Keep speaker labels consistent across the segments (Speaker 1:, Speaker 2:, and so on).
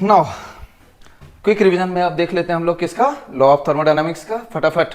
Speaker 1: Now quick revision में अब देख लेते हैं हम लोग किसका, लॉ ऑफ थर्मोडायनामिक्स का। फटाफट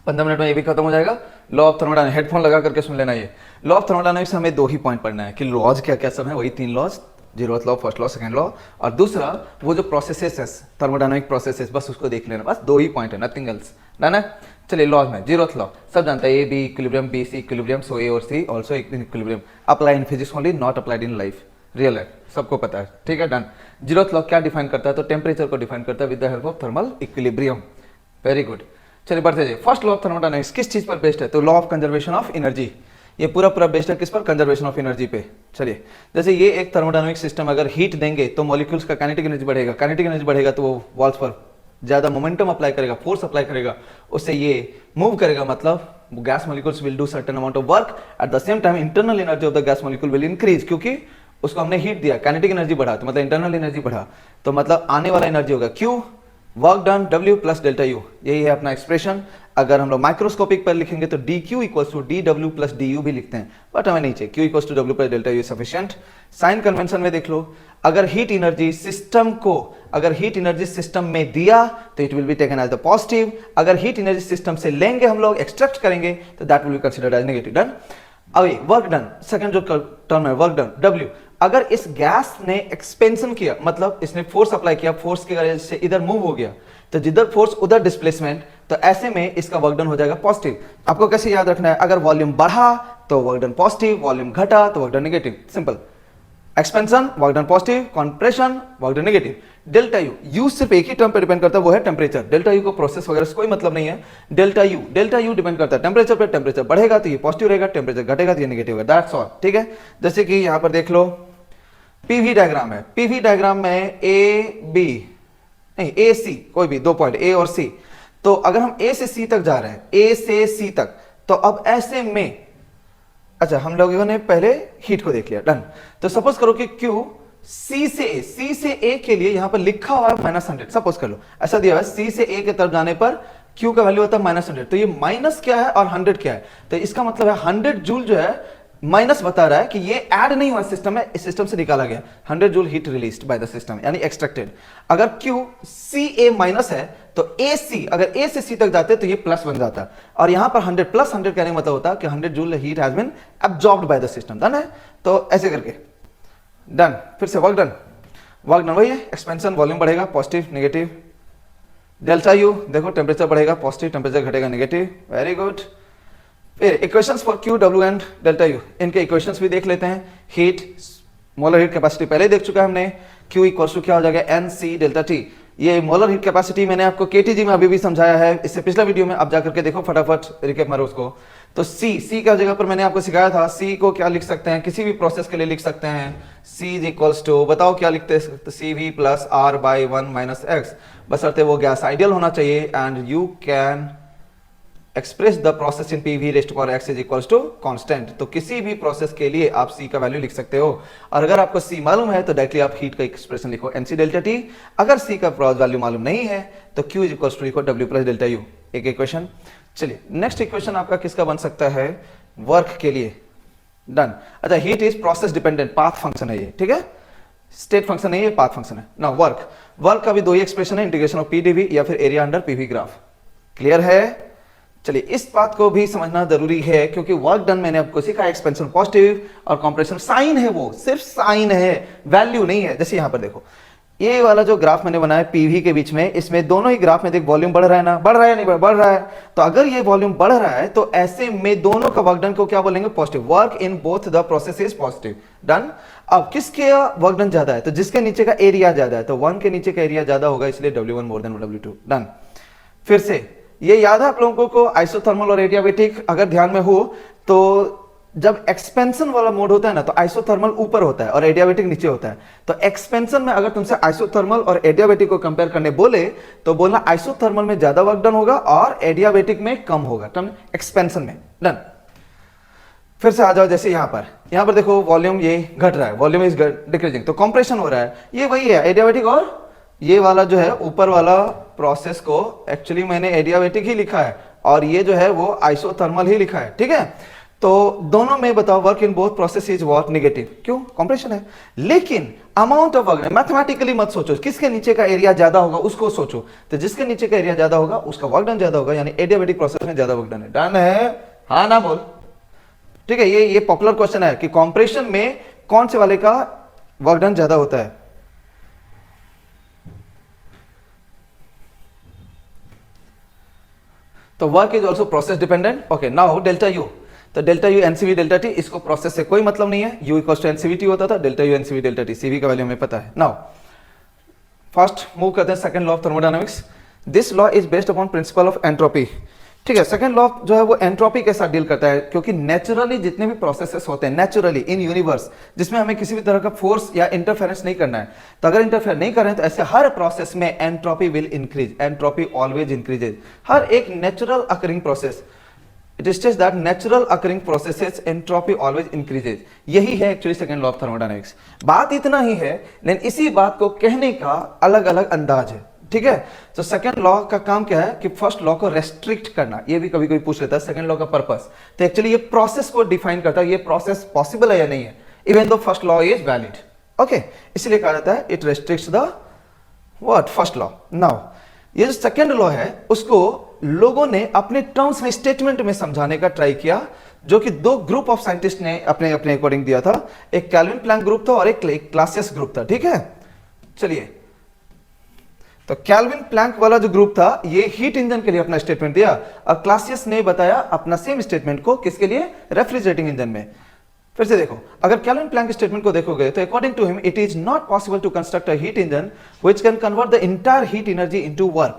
Speaker 1: 15 मिनट में ये भी खत्म हो जाएगा। लॉ ऑफ थर्मोडायनामिक्स हेडफोन लगा करके सुन लेना। ये लॉ ऑफ थर्मोडायनामिक्स हमें 2 ही पॉइंट पढ़ना है कि लॉज क्या क्या सब है, वही 3 laws, zeroth law, first law, second law, और दूसरा वो जो प्रोसेसेस है थर्मोडायनामिक प्रोसेसेस, बस उसको देख लेना। बस 2 ही पॉइंट है, नथिंग एल्स, डन है। चलिए लॉज में जीरोथ लॉ सब जानते हैं, A B equilibrium, B C equilibrium, so A और C also equilibrium, apply in physics only, not applied in life, real life, सबको पता है, ठीक है, डन। जीरोथ लॉ क्या डिफाइन करता है, तो टेम्परेचर को डिफाइन करता है with the help of thermal equilibrium. Very good. चलिए बढ़ते जाइए। फर्स्ट लॉ ऑफ थर्मोडायनामिक्स किस चीज पर बेस्ड है, तो law of conservation of energy. ये पूरा बेस्ड है किस पर, कंजर्वेशन ऑफ एनर्जी पे। चलिए जैसे ये एक थर्मोडायनामिक सिस्टम, अगर हीट देंगे तो मॉलिक्यूल्स का काइनेटिक एनर्जी बढ़ेगा, काइनेटिक एनर्जी बढ़ेगा तो वो वॉल्स पर ज्यादा मोमेंटम अप्लाई करेगा, फोर्स अप्लाई करेगा, उससे ये मूव करेगा, मतलब gas molecules will do certain amount of work. At the same time internal energy of the gas molecule will increase, क्योंकि उसको हमने हीट दिया, काइनेटिक एनर्जी बढ़ा, तो मतलब इंटरनल एनर्जी बढ़ा, तो मतलब आने वाला एनर्जी होगा Q work done W plus delta U। यही है अपना एक्सप्रेशन। अगर हम लोग माइक्रोस्कोपिक पर लिखेंगे तो dQ equals to dW plus du भी लिखते हैं, बट हमें नहीं चाहिए, Q equals to W plus delta U sufficient. Sign convention में देख लो, अगर हीट एनर्जी सिस्टम को, अगर हीट एनर्जी सिस्टम में दिया तो it will be taken as the positive, अगर हीट एनर्जी सिस्टम से लेंगे हम लोग, एक्सट्रैक्ट करेंगे, तो that will be considered as negative, done. अभी वर्क डन, सेकंड जो टर्म है वर्क डन W, अगर इस गैस ने एक्सपेंशन किया, मतलब इसने फोर्स अप्लाई किया, फोर्स की वजह से इधर मूव हो गया, तो जिधर फोर्स उधर डिस्प्लेसमेंट, तो ऐसे में इसका वर्क डन हो जाएगा पॉजिटिव। आपको कैसे याद रखना है, अगर वॉल्यूम बढ़ा तो वर्क डन पॉजिटिव, वॉल्यूम घटा तो work done negative, simple. Expansion work done positive, compression work done negative. Delta U, you सिर्फ एक ही टर्म पे डिपेंड करता है, वो है टेम्परेचर। डेल्टा यू को प्रोसेस वगैरह से कोई मतलब नहीं है। डेल्टा यू डिपेंड करता है टेम्परेचर पे, टेम्परेचर बढ़ेगा तो ये पॉजिटिव रहेगा, टेम्परेचर घटेगा तो ये नेगेटिव है, दैट्स ऑल, ठीक है। जैसे कि यहां पर देख लो पीवी डायग्राम है, पीवी डायग्राम में ए बी नहीं ए सी, कोई भी 2 पॉइंट ए और सी, तो अगर हम ए से सी तक जा रहे हैं, ए से सी तक, तो अब ऐसे में, अच्छा हम लोगों ने पहले हीट को देख लिया, डन। तो सपोज करो कि Q सी से ए के लिए यहां पर लिखा हुआ है -100, सपोज कर लो ऐसा दिया हुआ है, सी से ए के तरफ जाने पर Q का वैल्यू होता है -100, तो ये माइनस क्या है और 100 क्या है, तो इसका मतलब है 100 जूल जो है माइनस बता रहा है कि ये ऐड नहीं हुआ सिस्टम में, इस सिस्टम से निकाला गया, 100 joule heat released by the system, यानी एक्सट्रैक्टेड। अगर Q सी ए माइनस है तो ए सी, अगर ए से सी तक जाते तो ये प्लस बन जाता, और यहां पर 100 प्लस 100 कहने का मतलब होता है कि 100 joule heat has been absorbed by the system, done है। तो ऐसे करके डन, फिर से वर्क डन, वर्क डन वही है, एक्सपेंशन वॉल्यूम बढ़ेगा पॉजिटिव नेगेटिव, डेल्टा यू देखो टेम्परेचर बढ़ेगा पॉजिटिव, टेम्परेचर घटेगा नेगेटिव, वेरी गुड। फिर equations for Q W and delta U, इनके इक्वेशंस भी देख लेते हैं। हीट, मोलर हीट कैपेसिटी पहले देख चुका है हमने, Q इक्वल्स टू क्या हो जाएगा NC डेल्टा T। ये मोलर हीट कैपेसिटी मैंने आपको KTG में अभी भी समझाया है, इससे पिछला वीडियो में आप जाकर के देखो, फटाफट रिकैप मारो उसको। तो C का जगह पर मैंने आपको सिखाया था, C को क्या लिख सकते हैं, किसी भी प्रोसेस के लिए लिख सकते हैं, C इज इक्वल्स टू, बताओ क्या लिखते हैं, CV plus R by 1 minus x, बशर्ते वो गैस आइडियल होना चाहिए, and you can express the process in PV rest power x is equals to constant. तो किसी भी प्रोसेस के लिए आप C का वैल्यू लिख सकते हो, और अगर आपको C मालूम है तो डायरेक्टली आप हीट का एक्सप्रेशन लिखो NC डेल्टा T। अगर C का वैल्यू मालूम नहीं है तो Q इज इक्वल्स टू लिखो W प्लस डेल्टा U, एक इक्वेशन। चलिए नेक्स्ट इक्वेशन आपका किसका बन सकता है, वर्क के लिए, डन। अच्छा heat is process dependent, path function है ये, ठीक है, स्टेट फंक्शन नहीं है, पाथ फंक्शन है ना। वर्क का भी 2 ही एक्सप्रेशन है, इंटीग्रेशन ऑफ PdV या फिर area under PV graph, clear है। चलिए इस बात को भी समझना जरूरी है, क्योंकि वर्क डन मैंने आपको सिखाया, एक्सपेंशन पॉजिटिव और कंप्रेशन साइन है, वो सिर्फ साइन है, वैल्यू नहीं है। जैसे यहां पर देखो ये वाला जो ग्राफ मैंने बनाया PV के बीच में, इसमें दोनों ही ग्राफ में देख वॉल्यूम बढ़ रहा है ना, बढ़ रहा है नहीं बढ़ रहा है, तो अगर ये वॉल्यूम बढ़ रहा है तो ऐसे में दोनों का वर्क डन को क्या बोलेंगे, positive. Work in both the process is positive, done. अब किसके वर्क डन ज्यादा है, तो जिसके नीचे का एरिया ज्यादा है, तो 1 के नीचे का एरिया ज्यादा होगा, इसलिए W1 more than W2, done. फिर से ये याद है आप लोगों को, आइसोथर्मल और एडियाबेटिक अगर ध्यान में हो तो जब एक्सपेंशन वाला मोड होता है ना, तो आइसोथर्मल ऊपर होता है और एडियाबेटिक नीचे होता है। तो एक्सपेंशन में अगर तुमसे आइसोथर्मल और एडियाबेटिक को कंपेयर करने बोले तो बोलना आइसोथर्मल में ज्यादा वर्क डन होगा और एडियाबेटिक में कम होगा, टर्म एक्सपेंशन में, डन। फिर से आ जाओ, जैसे यहां पर देखो वॉल्यूम ये घट रहा है, वॉल्यूम इज डिक्रीजिंग, तो कंप्रेशन हो रहा है, ये वही है एडियाबेटिक, और ये वाला जो है ऊपर वाला प्रोसेस को एक्चुअली मैंने एडियाबेटिक ही लिखा है, और ये जो है वो आइसोथर्मल ही लिखा है, ठीक है। तो दोनों में बताओ work in both process is what negative, क्यों? कंप्रेशन है। लेकिन अमाउंट ऑफ वर्क मैथमेटिकली मत सोचो, किसके नीचे का एरिया ज्यादा होगा उसको सोचो। तो जिसके नीचे का एरिया ज्यादा होगा उसका वर्क डन ज्यादा होगा, यानी एडियाबेटिक प्रोसेस में ज्यादा वर्क डन है। डन है, हाँ ना बोल। ठीक है, ये पॉपुलर क्वेश्चन है कि कंप्रेशन में कौन से वाले का वर्क डन ज्यादा होता है। तो work is also process dependent. Okay, now delta U, तो delta U NCV delta T, इसको प्रोसेस से कोई मतलब नहीं है। U equal to NCV T होता था, delta U NCV delta T, CV का वैल्यू हमें पता है। नाउ फर्स्ट मूव करते हैं second law of thermodynamics. This law is based upon principle of entropy. ठीक है, सेकंड लॉ जो है वो एंट्रोपी के साथ डील करता है, क्योंकि नेचुरली जितने भी प्रोसेसेस होते हैं नेचुरली इन यूनिवर्स, जिसमें हमें किसी भी तरह का फोर्स या इंटरफेरेंस नहीं करना है, तो अगर इंटरफेयर नहीं कर रहे हैं तो ऐसे हर प्रोसेस में entropy will increase, entropy always increases. हर एक natural occurring process, it states that natural occurring processes entropy always increases. यही है actually second law of thermodynamics. बात इतना ही है, लेकिन इसी बात को कहने का अलग अलग अंदाज है। ठीक है, तो सेकंड लॉ का काम क्या है कि फर्स्ट लॉ को रेस्ट्रिक्ट करना। ये भी कभी कोई पूछ लेता है सेकंड लॉ का पर्पस, तो एक्चुअली ये प्रोसेस को डिफाइन करता है, ये प्रोसेस पॉसिबल है या नहीं है, even though first law is valid. Okay, इसलिए कहा जाता है it restricts the what first law. Now ये जो सेकंड लॉ है उसको लोगों ने अपने टर्म्स में स्टेटमेंट में समझाने का ट्राई किया, जो कि दो ग्रुप ऑफ साइंटिस्ट ने अपने अपने अकॉर्डिंग दिया था। एक कैल्विन प्लैंक ग्रुप था और एक क्लासियस ग्रुप था। ठीक है, चलिए, तो कैल्विन प्लैंक वाला जो ग्रुप था ये हीट इंजन के लिए अपना स्टेटमेंट दिया, और क्लासियस ने बताया अपना सेम स्टेटमेंट को किसके लिए, रेफ्रिजरेटिंग इंजन में। फिर से देखो, अगर कैल्विन प्लैंक स्टेटमेंट को देखोगे तो according to him it is not possible to construct a heat engine which can convert the entire heat energy into work.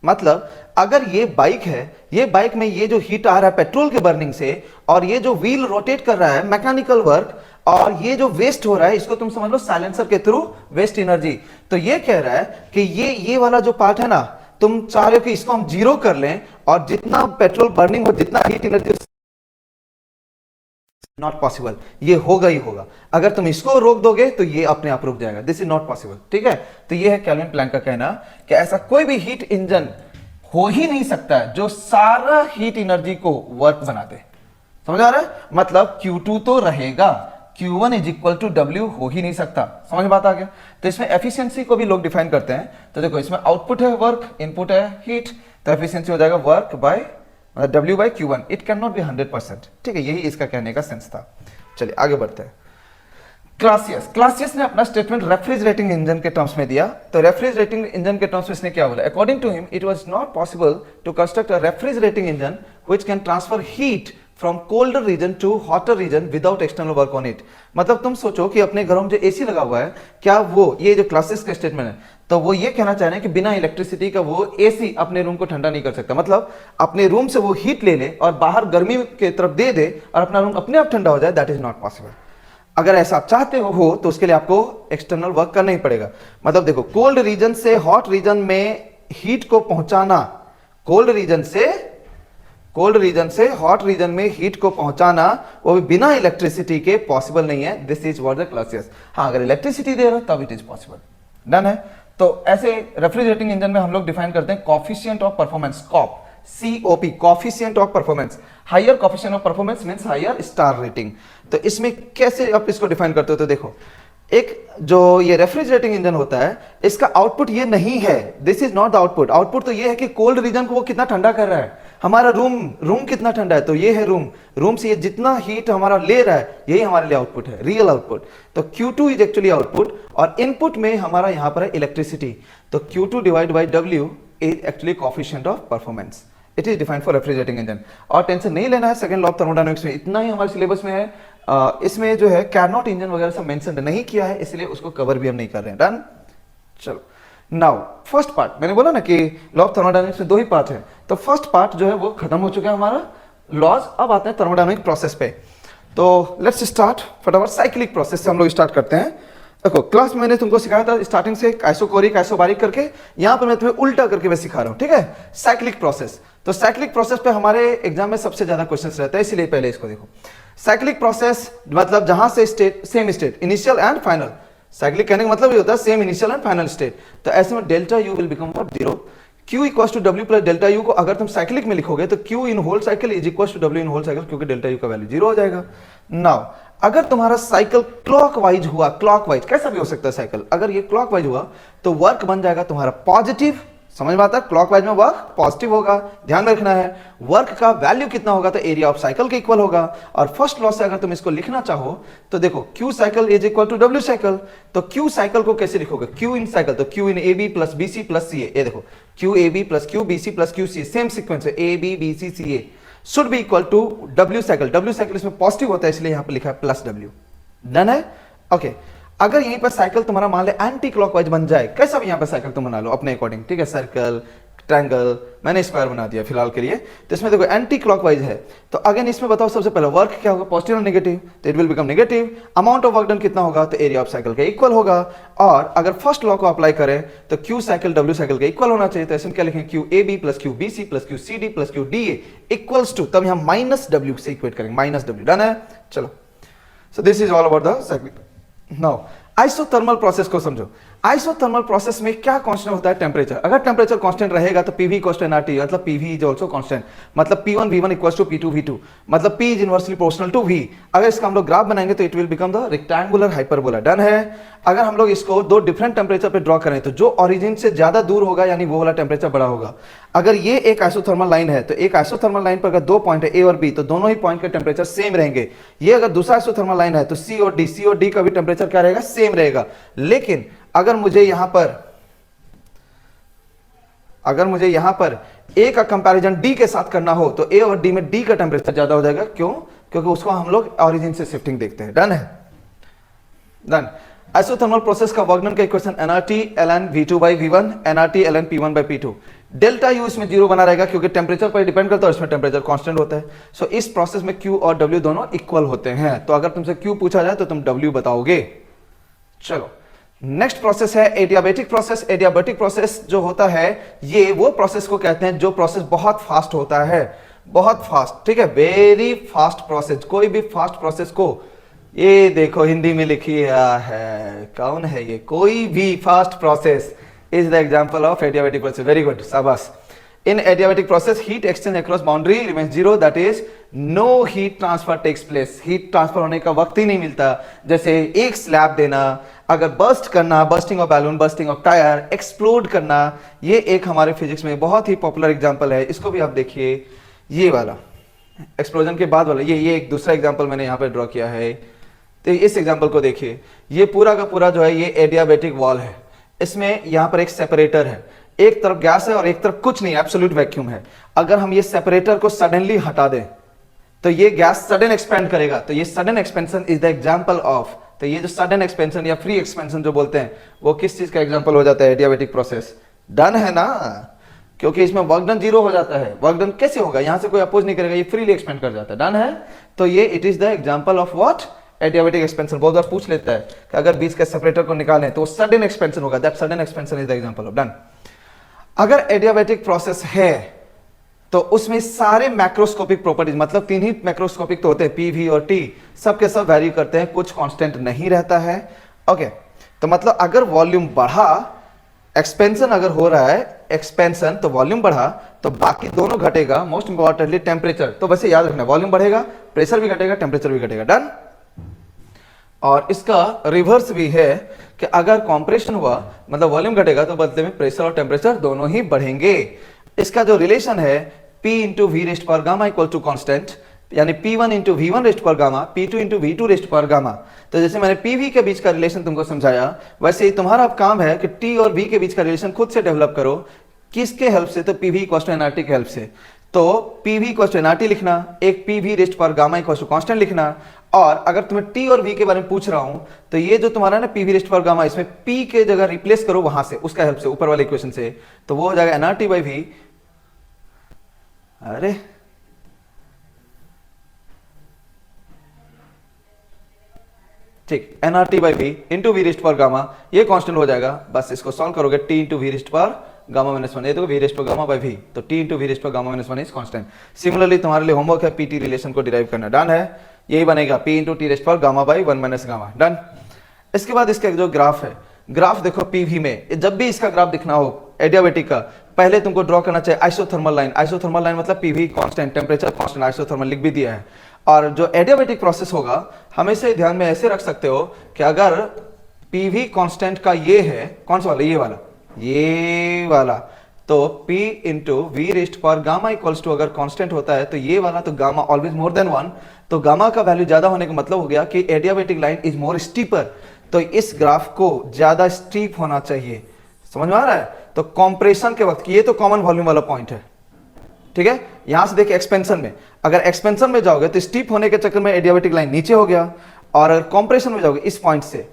Speaker 1: मतलब अगर ये बाइक है, ये बाइक में ये जो हीट आ रहा है पेट्रोल के बर्निंग से, और ये जो व्हील रोटेट कर रहा है मैकेनिकल वर्क, और ये जो वेस्ट हो रहा है इसको तुम समझ लो साइलेंसर के थ्रू वेस्ट एनर्जी। तो ये कह रहा है कि ये वाला जो पार्ट है ना, तुम चाह रहे हो कि इसको हम जीरो कर लें और जितना पेट्रोल बर्निंग हो, जितना हीट एनर्जी, नॉट पॉसिबल। ये होगा ही होगा, अगर तुम इसको रोक दोगे तो ये अपने आप रुक जाएगा। This is not possible. ठीक है, तो ये है कैल्विन प्लैंक का कहना कि ऐसा कोई भी हीट इंजन हो ही नहीं सकता है जो सारा हीट एनर्जी को वर्क बनाते। समझ आ रहा है? मतलब Q2 तो रहेगा, Q1 is equal to W हो ही नहीं सकता। समझ बात आ गया? तो इसमें एफिशिएंसी को भी लोग डिफाइन करते हैं। तो देखो, इसमें आउटपुट है वर्क, इनपुट है हीट, तो एफिशिएंसी हो जाएगा work by W by Q1। It can not be 100%। ठीक है, यही इसका कहने का सेंस था। चलिए आगे बढ़ते हैं। क्लासियस ने अपना स्टेटमेंट रेफ्रिजरेटिंग इंजन के टर्म्स में दिया। तो रेफ्रिजरेटिंग इंजन के टर्म्स में इसने क्या बोला? According to him it was not possible to construct a refrigerating engine which can transfer heat from colder region to hotter region without external work on it. मतलब तुम सोचो कि अपने घरों में जो एसी लगा हुआ है, क्या वो, ये जो क्लासियस का स्टेटमेंट है, तो वो ये कहना चाह रहे हैं कि बिना इलेक्ट्रिसिटी का वो एसी अपने रूम को ठंडा नहीं कर सकता। मतलब अपने रूम से वो हीट ले ले और बाहर गर्मी की तरफ दे दे और अपना रूम अपने आप ठंडा हो जाए, दैट इज नॉट पॉसिबल। अगर ऐसा आप चाहते हो तो उसके लिए आपको एक्सटर्नल वर्क करना ही पड़ेगा। मतलब देखो, कोल्ड रीजन से हॉट रीजन में हीट को पहुंचाना, कोल्ड रीजन से हॉट रीजन में हीट को पहुंचाना, वो भी बिना इलेक्ट्रिसिटी के पॉसिबल नहीं है। This is what the Clausius. हाँ, अगर इलेक्ट्रिसिटी दे रहा हो तब इट इज पॉसिबल। डन है? तो ऐसे रेफ्रिजरेटिंग इंजन में हम लोग डिफाइन करते हैं coefficient of performance, COP, COP, coefficient of performance. Higher coefficient of performance means higher star rating. तो इसमें कैसे आप इसको डिफाइन करते हो? तो देखो, एक जो ये रेफ्रिजरेटिंग इंजन होता है, इसका आउटपुट ये नहीं है, this is not the output. Output तो ये है कि कोल्ड रीजन को वो कितना ठंडा कर रहा है, हमारा रूम कितना ठंडा है, तो ये है रूम से ये जितना हीट हमारा ले रहा है, यही हमारे लिए आउटपुट है, रियल आउटपुट। तो Q2 इज एक्चुअली आउटपुट, और इनपुट में हमारा यहां पर है इलेक्ट्रिसिटी। तो Q2 divide by W is actually coefficient of performance. It is defined for refrigerating engine. और टेंशन नहीं लेना है, सेकंड लॉ ऑफ थर्मोडायनामिक्स में इतना ही हमारे सिलेबस में है। इसमें जो है कैरनोट इंजन वगैरह सब मेंशन नहीं किया है, इसलिए उसको कवर भी हम नहीं कर रहे हैं। डन? चलो, नाउ फर्स्ट पार्ट, मैंने बोला ना कि लॉ ऑफ थर्मोडायनामिक्स में दो ही पार्ट है, तो फर्स्ट पार्ट जो है वो खत्म हो चुका है हमारा लॉज। अब आते हैं थर्मोडायनामिक प्रोसेस पे। तो लेट्स स्टार्ट फटाफट साइक्लिक प्रोसेस से हम लोग स्टार्ट करते हैं। देखो, क्लास में मैंने तुमको सिखाया था स्टार्टिंग से आइसोकोरिक आइसोबारिक करके, यहां पर मैं तुम्हें उल्टा करके मैं सिखा रहा हूं। ठीक है, साइक्लिक प्रोसेस। तो साइक्लिक प्रोसेस पे हमारे एग्जाम में सबसे ज्यादा क्वेश्चंस रहता है, इसलिए पहले इसको देखो। साइक्लिक प्रोसेस मतलब जहां से state, same state, initial and final. Cyclic कहने का मतलब ये होता है same initial and final state. तो ऐसे में delta U will become what? 0। Q equal to W plus delta U को अगर तुम साइक्लिक में लिखोगे तो Q in whole cycle is equal to W in whole cycle, क्योंकि डेल्टा यू का वैल्यू 0 हो जाएगा। नाउ अगर तुम्हारा साइकिल क्लॉकवाइज हुआ, क्लॉकवाइज कैसा भी हो सकता है साइकिल, अगर ये क्लॉकवाइज हुआ तो वर्क बन जाएगा तुम्हारा पॉजिटिव, समझ में आता है, क्लॉकवाइज में वर्क पॉजिटिव होगा, ध्यान रखना है। वर्क का वैल्यू कितना होगा तो एरिया ऑफ साइकिल के इक्वल होगा। और फर्स्ट लॉ से अगर तुम इसको लिखना चाहो तो देखो Q cycle is equal to W cycle, तो Q साइकिल को कैसे लिखोगे, Q इन साइकिल तो Q in AB plus BC plus CA, ये देखो QAB plus QBC plus QCA, same sequence है ABBCCA should be equal to W cycle. W cycle इसमें positive होता है इसलिए यहां पर लिखा है प्लस डब्ल्यू। डन है, ओके। अगर यहीं पर साइकिल तुम्हारा मान ले एंटी क्लॉकवाइज बन जाए, कैसा भी यहां पर साइकिल तुम बना लो अपने अकॉर्डिंग, ठीक है, सर्कल, ट्रायंगल, मैंने स्क्वायर बना दिया फिलहाल के लिए, तो इसमें देखो एंटी क्लॉकवाइज है, तो अगेन इसमें बताओ सबसे पहले वर्क क्या होगा, पॉजिटिव और नेगेटिव, तो it will become negative. Amount of work done कितना होगा तो एरिया ऑफ साइकिल के इक्वल होगा। और अगर फर्स्ट लॉ को अप्लाई करें तो Q साइकिल W साइकिल के इक्वल होना चाहिए, तो इसमें क्या लिखेंगे QAB plus QBC plus QCD plus QDA equals to, तब यहां माइनस W से इक्वेट करेंगे, माइनस W। डन है, चलो। So this is all about the cycle. Now isothermal process को समझो। आइसोथर्मल प्रोसेस में क्या कांस्टेंट होता है, टेम्परेचर। अगर टेम्परेचर कांस्टेंट रहेगा तो PV इक्वल्स टू nRT, मतलब PV इज आल्सो कांस्टेंट, मतलब P1 V1 equals to P2 V2, मतलब P is inversely proportional to V। अगर इसका हम लोग ग्राफ बनाएंगे तो it will become the rectangular hyperbola. Done है। अगर हम लोग इसको दो डिफरेंट टेम्परेचर पे ड्रॉ करें तो जो ओरिजिन से ज्यादा दूर होगा यानी वो वाला टेम्परेचर बड़ा होगा। अगर ये एक आइसोथर्मल लाइन है तो एक आइसोथर्मल लाइन पर अगर दो पॉइंट है A और B तो दोनों ही पॉइंट के टेम्परेचर सेम रहेंगे। ये अगर दूसरा आइसोथर्मल लाइन है तो C और D का भी टेम्परेचर क्या रहेगा, सेम रहेगा। लेकिन अगर मुझे यहां पर A का कंपैरिजन D के साथ करना हो तो A और D में D का टेम्परेचर ज्यादा हो जाएगा। क्यों? क्योंकि उसको हम लोग ओरिजिन से शिफ्टिंग देखते हैं। डन है, डन। आइसोथर्मल प्रोसेस का वर्क डन का equation nRT ln V2 by V1 nRT ln P1 by P2। Delta U इसमें 0 बना रहेगा क्योंकि टेम्परेचर पर डिपेंड करता है, इसमें टेम्परेचर कांस्टेंट होता है। सो इस प्रोसेस में Q और W दोनों इक्वल होते हैं। तो अगर तुमसे Q पूछा जाए तो तुम W बताओगे। चलो नेक्स्ट प्रोसेस है एडियाबेटिक प्रोसेस। एडियाबेटिक प्रोसेस जो होता है ये वो प्रोसेस को कहते हैं जो प्रोसेस बहुत फास्ट होता है, बहुत फास्ट, ठीक है, वेरी फास्ट प्रोसेस। कोई भी फास्ट प्रोसेस को, ये देखो हिंदी में लिखा है, कौन है ये, कोई भी fast process is the example of adiabatic process. Very good, शाबाश। In adiabatic process, heat exchange across boundary remains zero, that is no heat transfer takes place. Heat transfer होने का वक्त ही नहीं मिलता। जैसे एक स्लैब देना, अगर बर्स्ट करना, bursting of balloon, bursting of tyre, explode करना, ये एक हमारे फिजिक्स में बहुत ही पॉपुलर एग्जांपल है। इसको भी आप देखिए, ये वाला एक्सप्लोजन के बाद वाला, ये एक दूसरा एग्जांपल मैंने यहाँ पे ड्रॉ किया है। तो इस एग्जांपल को देखिए, ये पूरा का पूरा जो है ये एडियाबेटिक वॉल है। इसमें यहाँ पर एक सेपरेटर है, एक तरफ गैस है और एक तरफ कुछ नहीं, एब्सोल्यूट वैक्यूम है। अगर हम ये सेपरेटर को सडनली हटा दें तो ये गैस सडन एक्सपेंड करेगा, तो ये sudden expansion is the example of, तो ये जो सडन एक्सपेंशन या फ्री एक्सपेंशन जो बोलते हैं वो किस चीज का एग्जांपल हो जाता है, एडियाबेटिक प्रोसेस। डन है ना, क्योंकि इसमें वर्क डन 0 हो जाता है। वर्क डन कैसे होगा, यहां से कोई अपोज नहीं करेगा, ये फ्रीली एक्सपेंड कर जाता है। डन है, तो ये it is the example of what, adiabatic expansion. बहुत बार पूछ लेता है कि अगर बीच के सेपरेटर को निकालें तो सडन एक्सपेंशन होगा, that sudden expansion is the example of. Done. अगर एडियाबेटिक प्रोसेस है तो उसमें सारे मैक्रोस्कोपिक प्रॉपर्टीज, मतलब 3 ही मैक्रोस्कोपिक तो होते हैं, P, V और T, सब के सब वैरी करते हैं, कुछ कांस्टेंट नहीं रहता है। ओके, तो मतलब अगर वॉल्यूम बढ़ा, एक्सपेंशन अगर हो रहा है, एक्सपेंशन तो वॉल्यूम बढ़ा तो बाकी दोनों घटेगा, मोस्ट इंपॉर्टेंटली टेम्परेचर। तो वैसे याद रखना, वॉल्यूम बढ़ेगा, प्रेशर भी घटेगा, टेम्परेचर भी घटेगा। डन। और इसका रिवर्स भी है कि अगर कॉम्प्रेशन हुआ मतलब वॉल्यूम घटेगा तो बदले में प्रेशर और टेम्परेचर दोनों ही बढ़ेंगे। इसका जो रिलेशन है P into V rest power gamma equal to constant, यानी P1 into V1 rest power gamma, P2 into V2 rest power gamma. तो जैसे मैंने PV के बीच का रिलेशन तुमको समझाया, वैसे ही तुम्हारा अब काम है कि T और V के बीच का रिलेशन खुद से डेवलप करो। किसके हेल्प से, तो PV इक्वल टू nRT के हेल्प से। तो PV इक्वल टू nRT लिखना, एक PV rest power gamma equal to constant लिखना। और अगर तुम्हें T और V के बारे में पूछ रहा हूं तो ये जो तुम्हारा ना PV रेस्ट पावर गामा, इसमें P के जगह रिप्लेस करो वहां से, उसका हेल्प से, ऊपर वाले इक्वेशन से, तो वो हो जाएगा nRT बाई V। अरे ठीक, nRT by V into V rest power gamma, ये कांस्टेंट हो जाएगा। बस इसको सॉल्व करोगे, T into V rest power gamma minus 1, ये देखो V rest power gamma by V, तो T into V rest power gamma minus 1 is constant. Similarly तुम्हारे लिए होमवर्क है PT रिलेशन को डिराइव करना। डन है, यही बनेगा P into T rest power gamma by 1 minus gamma. Done. इसके बाद इसका जो ग्राफ है, ग्राफ देखो PV में, जब भी इसका ग्राफ दिखना हो एडियाबेटिक का, पहले तुमको ड्रॉ करना चाहिए आइसोथर्मल लाइन। आइसोथर्मल लाइन मतलब PV constant, temperature constant, isothermal लिख भी दिया है। और जो एडियाबेटिक प्रोसेस होगा हमेशा ध्यान में ऐसे रख सकते हो कि अगर पीवी कांस्टेंट का ये है, कौन सा वाला, ये वाला, तो P इंटू वी रेस्ट पर गामा इक्वल्स टू अगर कांस्टेंट होता है तो ये वाला, तो गामा ऑलवेज मोर देन 1, तो गामा का वैल्यू ज्यादा होने का मतलब हो गया कि adiabatic line is more steeper, तो इस ग्राफ को ज्यादा स्टीप होना चाहिए। समझ में आ रहा है? तो कॉम्प्रेशन के वक्त, ये तो कॉमन वॉल्यूम वाला पॉइंट है, ठीक है। यहां से देखिए एक्सपेंशन में, अगर एक्सपेंशन में जाओगे तो स्टीप होने के चक्कर में एडियाबेटिक लाइन नीचे हो गया, और अगर कॉम्प्रेशन में जाओगे इस पॉइंट से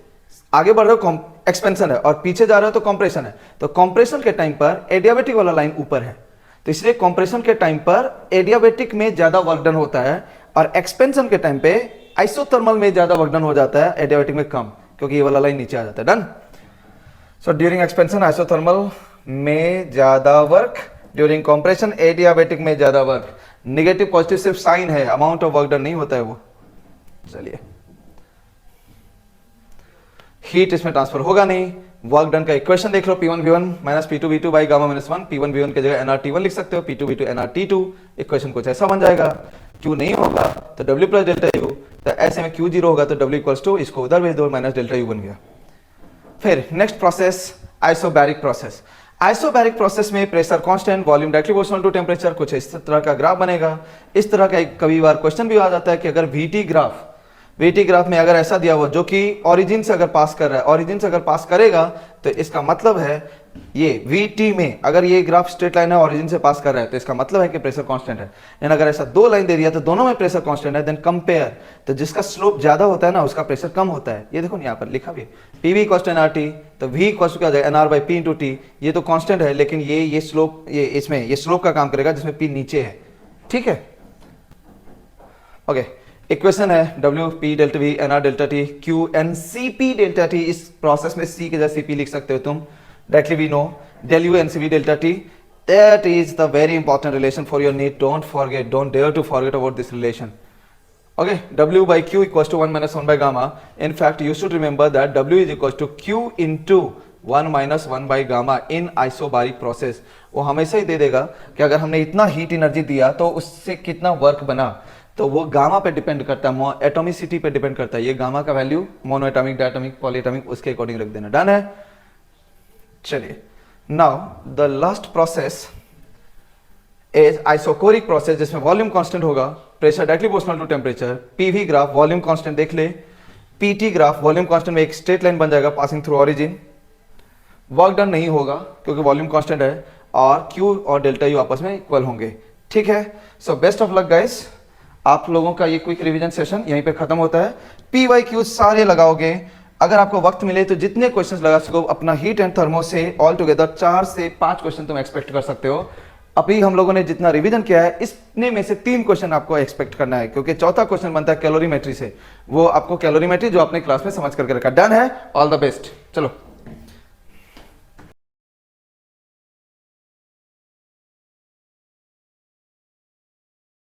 Speaker 1: आगे बढ़ रहे हो एक्सपेंशन है और पीछे जा रहे हो तो कॉम्प्रेशन है, तो कॉम्प्रेशन के टाइम पर एडियाबेटिक वाला लाइन ऊपर है, तो इसलिए कॉम्प्रेशन के टाइम पर एडियाबेटिक में ज्यादा वर्क डन होता है, और एक्सपेंशन के टाइम पे आइसोथर्मल में ज्यादा वर्क डन हो जाता है, एडियाबेटिक में कम, क्योंकि ये वाला लाइन नीचे आ जाता है। Done. So during expansion isothermal में ज्यादा वर्क, ड्यूरिंग कॉम्प्रेशन एडियाबेटिक में ज्यादा वर्क। नेगेटिव पॉजिटिव सिर्फ साइन है, अमाउंट ऑफ वर्क डन नहीं होता है वो। चलिए, हीट इसमें ट्रांसफर होगा नहीं। वर्क डन का इक्वेशन देख लो, P1 V1 minus P2 V2 by gamma minus 1, P1 V1 की जगह nRT1 लिख सकते हो, P2 V2 nRT2, इक्वेशन कुछ ऐसा बन जाएगा। Q नहीं होगा तो W प्लस डेल्टा U, तो ऐसे में Q 0 होगा तो W इक्वल्स टू, इसको उधर भेज दो, माइनस डेल्टा U बन गया। फिर next process isobaric process. Isobaric process में pressure constant, volume directly proportional to temperature, कुछ इस तरह का ग्राफ बनेगा। इस तरह का एक कभी बार क्वेश्चन भी आ जाता है कि अगर VT ग्राफ में अगर ऐसा दिया हुआ जो कि ओरिजिन से अगर पास कर रहा है, ओरिजिन से अगर पास करेगा तो इसका मतलब है ये VT में अगर ये ग्राफ स्ट्रेट लाइन है ओरिजिन से पास कर रहा है तो इसका मतलब है कि प्रेशर कांस्टेंट है। यानी अगर ऐसा दो लाइन दे दिया तो दोनों में प्रेशर कांस्टेंट है, देन कंपेयर, तो जिसका स्लोप ज्यादा होता है ना उसका प्रेशर कम होता है। ये देखो यहाँ पर लिखा भी PV इक्वल्स टू nRT, तो V इक्वल्स टू क्या हो जाएगा NR by P into T। ये तो कांस्टेंट है लेकिन ये स्लोप, ये इसमें ये स्लोप का काम करेगा जिसमें P नीचे है, ठीक है। ओके, इक्वेशन है W P delta V NR delta T Q N CP delta T। इस प्रोसेस में C के जगह CP लिख सकते हो तुम, directly we know del U NCV delta T। That is the very important relation for your NEET. Don't forget, don't dare to forget about this relation. Okay, W by Q equals to 1 minus 1 by gamma. In fact, you should remember that W is equals to Q into 1 minus 1 by gamma in isobaric process. वो हमेशा ही दे देगा कि अगर हमने इतना heat energy दिया तो उससे कितना वर्क बना, तो वो गामा पे डिपेंड करता है, एटॉमिसिटी पे डिपेंड करता है। ये गामा का value monoatomic, diatomic, polyatomic उसके अकॉर्डिंग रख देना। डन है। चलिए, now the last process is isochoric process, जिसमें वॉल्यूम कांस्टेंट होगा, pressure directly proportional to temperature, PV graph volume constant देख ले, पीटी ग्राफ वॉल्यूम कांस्टेंट में एक स्ट्रेट लाइन बन जाएगा passing through origin. Work done नहीं होगा क्योंकि वॉल्यूम कांस्टेंट है, और क्यू और डेल्टा यू आपस में इक्वल होंगे, ठीक है। So best of luck guys, आप लोगों का ये क्विक रिवीजन सेशन यहीं पे खत्म होता है। पी वाई क्यू सारे लगाओगे, अगर आपको वक्त मिले तो जितने क्वेश्चंस लगा सको अपना हीट एंड थर्मो से ऑल टुगेदर 4 से 5 क्वेश्चन तुम एक्सपेक्ट कर सकते हो। अभी हम लोगों ने जितना रिवीजन किया है इसने में से 3 क्वेश्चन आपको एक्सपेक्ट करना है, क्योंकि चौथा क्वेश्चन बनता है कैलोरीमेट्री से, वो आपको कैलोरीमेट्री जो आपने क्लास में समझ करके रखा। डन है, ऑल द बेस्ट। चलो।